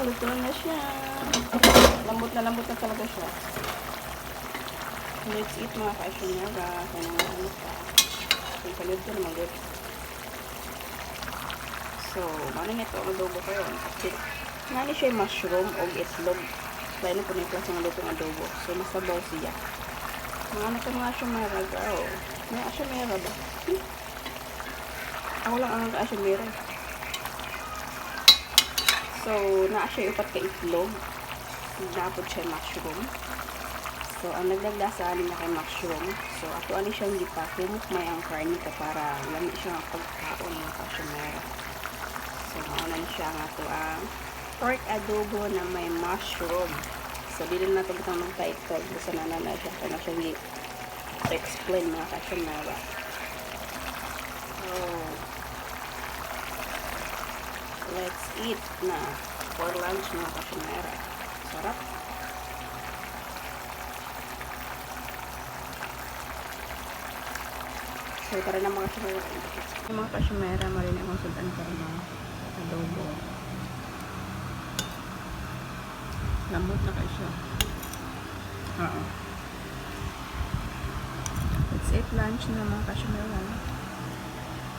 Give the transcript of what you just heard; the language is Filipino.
luto na siya. Lambot na talaga siya. Let's eat mga ka-Ashimera. Kaya naman ano pa. Kung kalid ko naman good. So, ano nito ang adobo kayo? Nani siya mushroom o itlog. Kaya na po na yung klaseng luto ng adobo. So, masabaw siya. Mga ano ito mga Ashimera ka. Oh. May Ashimera ba? Ako lang ang ka-Ashimera. So, naa siya upat ka itlog. Napod siya mushroom. So, ang nagdagdasan niya kay mushroom. So, ato ani siyang gipahumok may ang karne ko para lami siya ang pagkaon ng ka-Ashimera. So, maunan siya nga ito ang pork adobo na may mushroom. So, dili na ito bitang mag-title. Basta na siya. Kaya na siya i-explain mga ka-Ashimera. So, let's eat na for lunch mga ka-Ashimera. Sarap. So, tara na mga ka-Ashimera. Yung mga ka-Ashimera, marinig akong sundan ka ng adobo. Lambot na kayo siya. Let's eat lunch na mga ka-Ashimera.